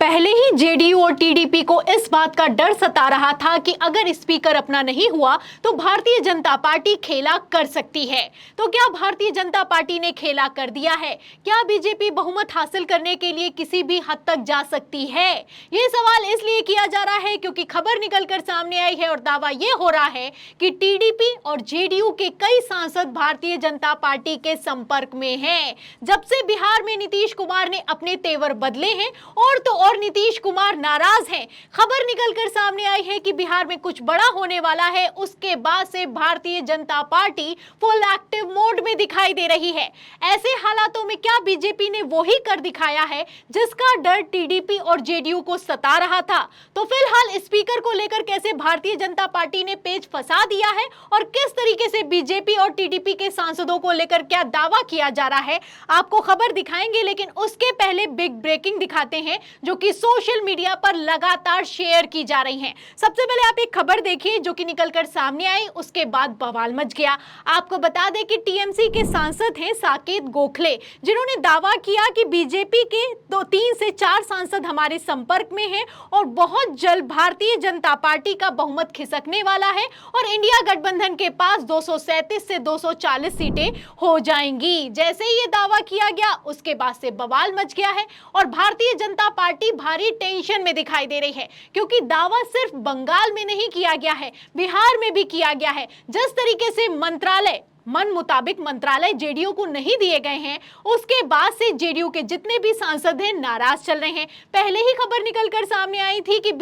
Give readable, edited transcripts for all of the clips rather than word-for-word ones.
पहले ही जेडीयू और टीडीपी को इस बात का डर सता रहा था कि अगर स्पीकर अपना नहीं हुआ तो भारतीय जनता पार्टी खेला कर सकती है। तो क्या भारतीय जनता पार्टी ने खेला कर दिया है? क्या बीजेपी बहुमत हासिल करने के लिए किसी भी हद तक जा सकती है? ये सवाल इसलिए किया जा रहा है क्योंकि खबर निकलकर सामने आई है और दावा ये हो रहा है कि टीडीपी और जेडीयू के कई सांसद भारतीय जनता पार्टी के संपर्क में हैं। जब से बिहार में नीतीश कुमार ने अपने तेवर बदले हैं और नीतीश कुमार नाराज हैं। खबर निकलकर सामने आई है कि बिहार में कुछ बड़ा होने वाला है। उसके बाद से Bharatiya Janata party full active mode में दिखाई दे रही है। ऐसे हालातों में क्या बीजेपी ने वो ही कर दिखाया है जिसका डर टीडीपी और जेडीयू को सता रहा था? तो फिलहाल स्पीकर को लेकर कैसे भारतीय जनता पार्टी ने पेच फंसा दिया है और किस तरीके से बीजेपी और टीडीपी के सांसदों को लेकर क्या दावा किया जा रहा है, आपको खबर दिखाएंगे। लेकिन उसके पहले बिग ब्रेकिंग दिखाते हैं जो कि सोशल मीडिया पर लगातार शेयर की जा रही हैं। सबसे पहले आप एक खबर देखिए जो कि निकलकर सामने आई, उसके बाद बवाल मच गया। आपको बता दें कि टीएमसी के सांसद हैं साकेत गोखले, जिन्होंने दावा किया कि बीजेपी के 3 से 4 सांसद हमारे संपर्क में हैं और बहुत जल्द भारतीय जनता पार्टी का बहुमत खिसकने वाला है और इंडिया गठबंधन के पास 237 से 240 सीटें हो जाएंगी। जैसे ही ये दावा किया गया उसके बाद से बवाल मच गया है और भारतीय जनता पार्टी भारी टेंशन में दिखाई दे रही है क्योंकि दावा सिर्फ बंगाल में नहीं किया गया है, बिहार में भी किया गया है। जिस तरीके से मन मुताबिक मंत्रालय जेडीयू को नहीं दिए गए हैं, उसके बाद से जेडीयू के जितने भी सांसद हैं नाराज चल रहे हैं। पहले ही खबर निकलकर सामने आई थी कि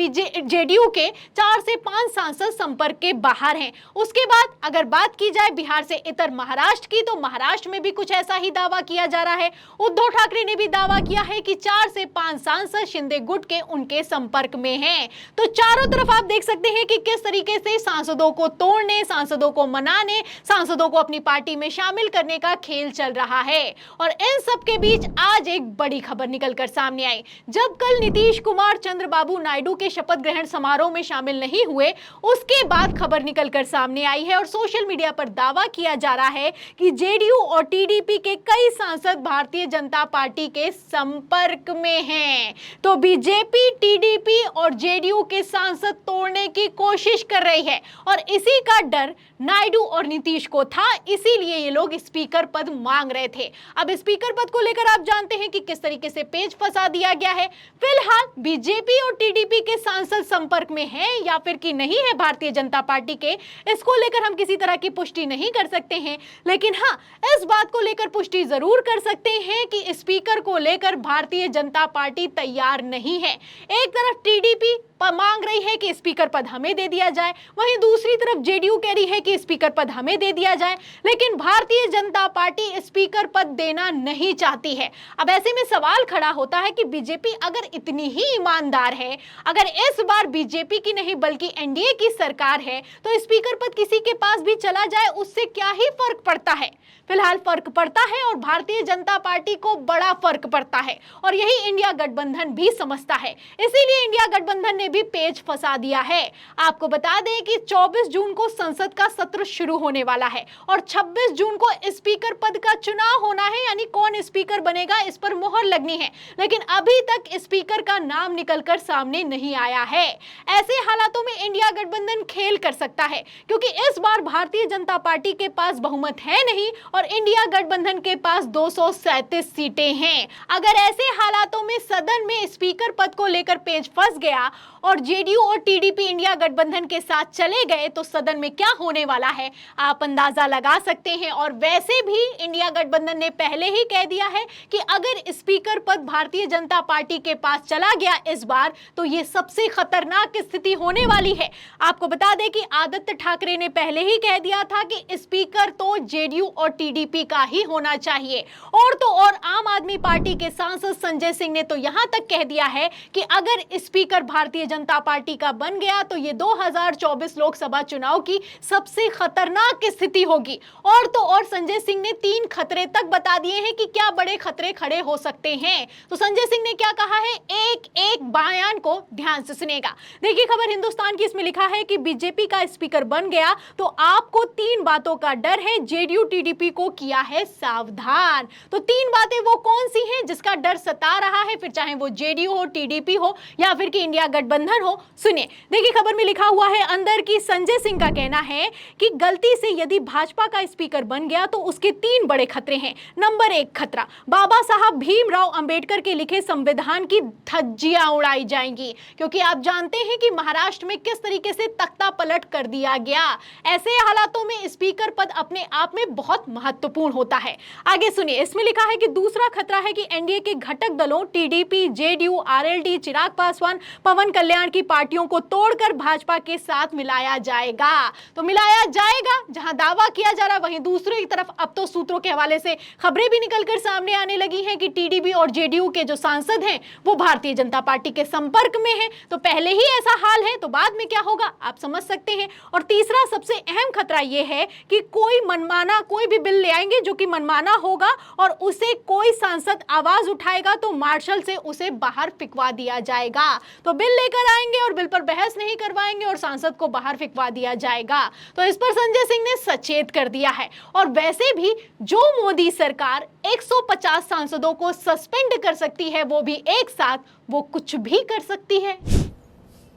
जेडीयू के 4 से 5 सांसद संपर्क के बाहर हैं। उसके बाद अगर बात की जाए बिहार से इतर महाराष्ट्र की, तो महाराष्ट्र में भी कुछ ऐसा ही दावा किया जा रहा है। उद्धव ठाकरे ने भी दावा किया है कि 4 से 5 सांसद शिंदे गुट के उनके संपर्क में हैं। तो चारों तरफ आप देख सकते हैं कि किस तरीके से सांसदों को तोड़ने, सांसदों को मनाने, सांसदों को पार्टी में शामिल करने का खेल चल रहा है। और इन सब के बीच आज एक बड़ी खबर निकलकर सामने आई। जब कल नीतीश कुमार चंद्रबाबू नायडू के शपथ ग्रहण समारोह में शामिल नहीं हुए, उसके बाद खबर निकलकर सामने आई है और सोशल मीडिया पर दावा किया जा रहा है कि जेडीयू और टीडीपी के कई सांसद भारतीय जनता पार्टी के संपर्क में हैं। तो बीजेपी, टीडीपी और जेडीयू के सांसद तोड़ने की कोशिश कर रही है और इसी का डर नायडू और नीतीश को था, इसीलिए ये लोग स्पीकर पद मांग रहे थे। अब स्पीकर पद को लेकर आप जानते हैं कि किस तरीके से पेच फंसा दिया गया है। फिलहाल बीजेपी और टीडीपी के सांसद संपर्क में हैं या फिर कि नहीं है भारतीय जनता पार्टी के, इसको लेकर हम किसी तरह की पुष्टि नहीं कर सकते हैं। लेकिन हाँ, इस बात को लेकर पुष्टि जरूर कर सकते हैं कि स्पीकर को लेकर भारतीय जनता पार्टी तैयार नहीं है। एक तरफ टीडीपी मांग रही है कि स्पीकर पद हमें दे दिया जाए, वहीं दूसरी तरफ जेडीयू कह रही है कि स्पीकर पद हमें दे दिया जाए, लेकिन भारतीय जनता पार्टी स्पीकर पद देना नहीं चाहती है। अब ऐसे में सवाल खड़ा होता है कि बीजेपी अगर इतनी ही ईमानदार है, अगर इस बार बीजेपी की नहीं बल्कि एनडीए की सरकार है, तो स्पीकर पद किसी के पास भी चला जाए उससे क्या ही फर्क पड़ता है? फिलहाल फर्क पड़ता है और भारतीय जनता पार्टी को बड़ा फर्क पड़ता है और यही इंडिया गठबंधन भी समझता है। इसीलिए इंडिया गठबंधन ने भी पेच फंसा दिया है। आपको बता दें कि 24 जून को संसद का सत्र शुरू होने वाला है और 26 जून को स्पीकर पद का चुनाव होना है, यानी कौन स्पीकर बनेगा इस पर मुहर लगनी है। लेकिन अभी तक स्पीकर का नाम निकलकर सामने नहीं आया है। ऐसे हालातों में इंडिया गठबंधन खेल कर सकता है क्योंकि इस बार भारतीय जनता पार्टी के पास बहुमत है नहीं और इंडिया गठबंधन के पास 237 सीटें हैं। अगर ऐसे हालातों में सदन में स्पीकर पद को लेकर पेच फंस गया और जेडीयू और टीडीपी इंडिया गठबंधन के साथ चले गए तो सदन में क्या होने वाला है आप अंदाजा लगा सकते हैं। और वैसे भी इंडिया गठबंधन ने पहले ही कह दिया है कि अगर स्पीकर पद भारतीय जनता पार्टी के पास चला गया इस बार, तो ये सबसे खतरनाक स्थिति होने वाली है। आपको बता दें कि आदित्य ठाकरे ने पहले ही कह दिया था कि स्पीकर तो जेडीयू और टीडीपी का ही होना चाहिए। और तो और आम आदमी पार्टी के सांसद संजय सिंह ने तो यहां तक कह दिया है कि अगर स्पीकर भारतीय जनता पार्टी का बन गया तो ये 2024 लोकसभा चुनाव की सबसे खतरनाक स्थिति होगी। और तो और संजय सिंह ने 3 खतरे तक बता दिए हैं कि क्या बड़े खतरे खड़े हो सकते हैं। तो संजय सिंह ने क्या कहा है, एक एक बयान को ध्यान से सुनेगा। देखिए खबर हिंदुस्तान की, इसमें लिखा है कि बीजेपी का स्पीकर बन गया तो आपको 3 बातों का डर है, जेडीयू टीडीपी को किया है सावधान। तो 3 बातें वो कौन संजन सिंह हैं जिसका डर सता रहा है, फिर चाहे वो जेडीयू हो, टीडीपी हो या फिर कि इंडिया गठबंधन हो। सुनिए, देखिए खबर में लिखा हुआ है अंदर की संजय सिंह का कहना है कि गलती से यदि भाजपा का स्पीकर बन गया तो उसके 3 बड़े खतरे हैं। नंबर 1 खतरा, बाबा साहब भीमराव अंबेडकर के लिखे संविधान की धज्जियां उड़ाई जाएंगी, क्योंकि आप जानते हैं कि महाराष्ट्र में किस तरीके से तख्ता पलट कर दिया गया। ऐसे हालातों में स्पीकर पद अपने आप में बहुत महत्वपूर्ण होता है। आगे सुनिए, इसमें लिखा है कि दूसरा खतरा है कि एनडीए के घटक दलों TDP, JDU, RLD, Chirag Paswan, पवन कल्याण की पार्टियों को तोड़कर भाजपा के साथ मिलाया जाएगा। तो मिलाया जाएगा, जहां दावा किया जा रहा है, वहीं दूसरी तरफ अब तो सूत्रों के हवाले से खबरें भी निकलकर सामने आने लगी हैं कि टीडीपी और जेडीयू के जो सांसद हैं वो भारतीय जनता पार्टी के संपर्क में हैं। तो पहले ही ऐसा हाल है तो बाद में क्या होगा आप समझ सकते हैं। और तीसरा सबसे अहम खतरा यह है कि कोई मनमाना कोई भी बिल ले आएंगे जो कि मनमाना होगा और उसे कोई सांसद आवाज उठाएगा तो मार्शल से उसे बाहर फिकवा दिया जाएगा। तो बिल लेकर आएंगे और बिल पर बहस नहीं करवाएंगे और सांसद को बाहर फिकवा दिया जाएगा। तो इस पर संजय सिंह ने सचेत कर दिया है। और वैसे भी जो मोदी सरकार 150 सांसदों को सस्पेंड कर सकती है वो भी एक साथ, वो कुछ भी कर सकती है।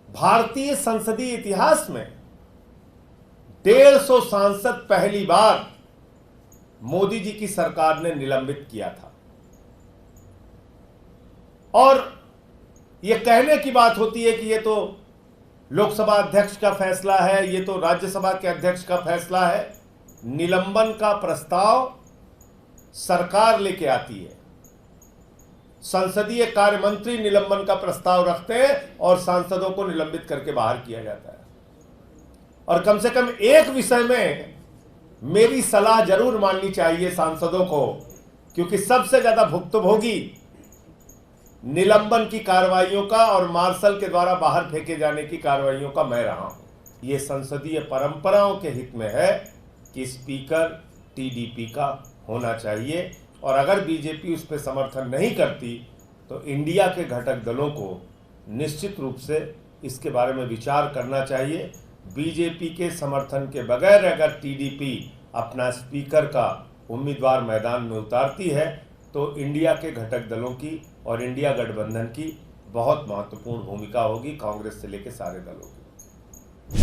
भारतीय संसदीय इतिहास में 150 सांसद पहली बार मोदी जी की सरकार ने निलंबित किया था। और यह कहने की बात होती है कि यह तो लोकसभा अध्यक्ष का फैसला है, यह तो राज्यसभा के अध्यक्ष का फैसला है। निलंबन का प्रस्ताव सरकार लेके आती है, संसदीय कार्य मंत्री निलंबन का प्रस्ताव रखते हैं और सांसदों को निलंबित करके बाहर किया जाता है। और कम से कम एक विषय में मेरी सलाह जरूर माननी चाहिए सांसदों को, क्योंकि सबसे ज्यादा भुक्तभोगी निलंबन की कार्रवाइयों का और मार्शल के द्वारा बाहर फेंके जाने की कार्रवाइयों का मैं रहा हूं। यह संसदीय परंपराओं के हित में है कि स्पीकर टीडीपी का होना चाहिए, और अगर बीजेपी उस पर समर्थन नहीं करती तो इंडिया के घटक दलों को निश्चित रूप से इसके बारे में विचार करना चाहिए। बीजेपी के समर्थन के बगैर अगर टीडीपी अपना स्पीकर का उम्मीदवार मैदान में उतारती है तो इंडिया के घटक दलों की और इंडिया गठबंधन की बहुत महत्वपूर्ण भूमिका होगी, कांग्रेस से लेकर सारे दलों की।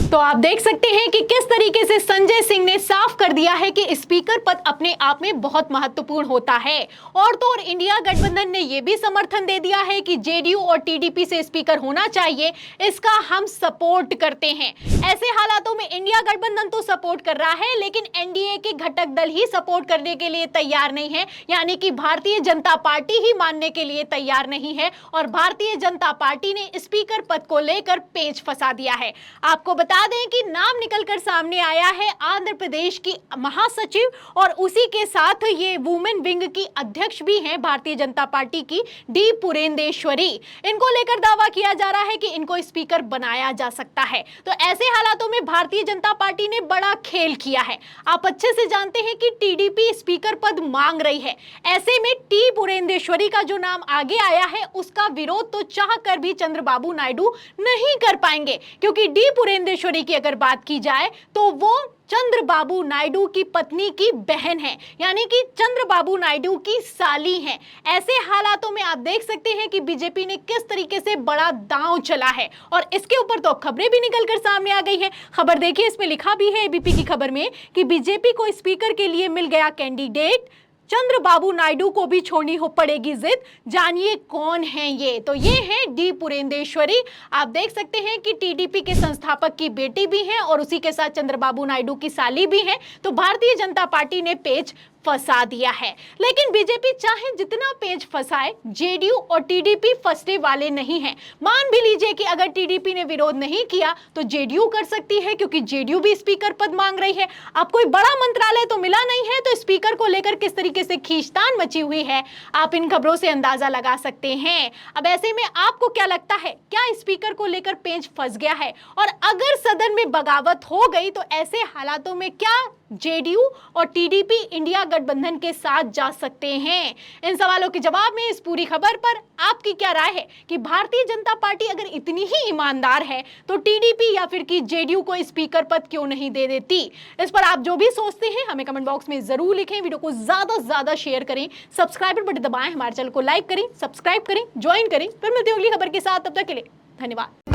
तो आप देख सकते हैं कि किस तरीके से संजय सिंह ने साफ कर दिया है कि स्पीकर पद अपने आप में बहुत महत्वपूर्ण होता है। और तो और इंडिया गठबंधन ने यह भी समर्थन दे दिया है कि जेडीयू और टीडीपी से स्पीकर होना चाहिए, इसका हम सपोर्ट करते हैं। ऐसे हालातों में इंडिया गठबंधन तो सपोर्ट कर रहा है, लेकिन एनडीए के घटक दल ही सपोर्ट करने के लिए तैयार नहीं है, यानी कि भारतीय जनता पार्टी ही मानने के लिए तैयार नहीं है। और भारतीय जनता पार्टी ने स्पीकर पद को लेकर पेच फंसा दिया है। आपको बता दें कि नाम निकलकर सामने आया है आंध्र प्रदेश की महासचिव, और उसी के साथ ये वुमेन विंग की अध्यक्ष भी हैं भारतीय जनता पार्टी की, डी पुरेंदेश्वरी। इनको लेकर दावा किया जा रहा है कि इनको स्पीकर बनाया जा सकता है। तो ऐसे हालातों में भारतीय जनता पार्टी ने बड़ा खेल किया है। आप अच्छे से जानते हैं कि टीडीपी स्पीकर पद मांग रही है। ऐसे में टी पुरेंदेश्वरी का जो नाम आगे आया है उसका विरोध तो चाह कर भी चंद्रबाबू नायडू नहीं कर पाएंगे, क्योंकि डी पुरेंदेश्वरी की अगर बात की जाए तो वो चंद्रबाबू नायडू की पत्नी की बहन है, यानी कि चंद्रबाबू नायडू की साली है। ऐसे हालातों में आप देख सकते हैं कि बीजेपी ने किस तरीके से बड़ा दांव चला है, और इसके ऊपर तो खबरें भी निकलकर सामने आ गई है। खबर देखिए, इसमें लिखा भी है एबीपी की खबर में कि बीजेपी को स्पीकर के लिए मिल गया कैंडिडेट, चंद्रबाबू नायडू को भी छोड़नी हो पड़ेगी जिद। जानिए कौन है ये, तो ये है डी पुरेंदेश्वरी। आप देख सकते हैं कि टीडीपी के संस्थापक की बेटी भी हैं और उसी के साथ चंद्रबाबू नायडू की साली भी हैं। तो भारतीय जनता पार्टी ने पेच फंसा दिया है। लेकिन बीजेपी चाहे जितना पेच फंसाए, जेडीयू और टीडीपी फंसने वाले नहीं हैं। मान भी लीजिए कि अगर टीडीपी ने विरोध नहीं किया तो जेडीयू कर सकती है, क्योंकि जेडीयू भी स्पीकर पद मांग रही है। अब कोई बड़ा मंत्रालय तो मिला नहीं है, तो स्पीकर को लेकर किस तरीके से खींचतान मची हुई है आप इन खबरों से अंदाजा लगा सकते हैं। अब ऐसे में आपको क्या लगता है, क्या स्पीकर को लेकर पेच फंस गया है? और अगर सदन में बगावत हो गई तो ऐसे हालातों में क्या जेडीयू और टीडीपी इंडिया गठबंधन के साथ जा सकते हैं? इन सवालों के जवाब में इस पूरी खबर पर आपकी क्या राय है कि भारतीय जनता पार्टी अगर इतनी ही ईमानदार है तो टीडीपी या फिर कि जेडीयू को स्पीकर पद क्यों नहीं दे देती? इस पर आप जो भी सोचते हैं हमें कमेंट बॉक्स में जरूर लिखें। वीडियो को ज्यादा से ज्यादा शेयर करें, सब्सक्राइबर बटन दबाएं, हमारे चैनल को लाइक करें, सब्सक्राइब करें, ज्वाइन करें। फिर मिलते हैं अगली खबर के साथ, तब तक के लिए धन्यवाद।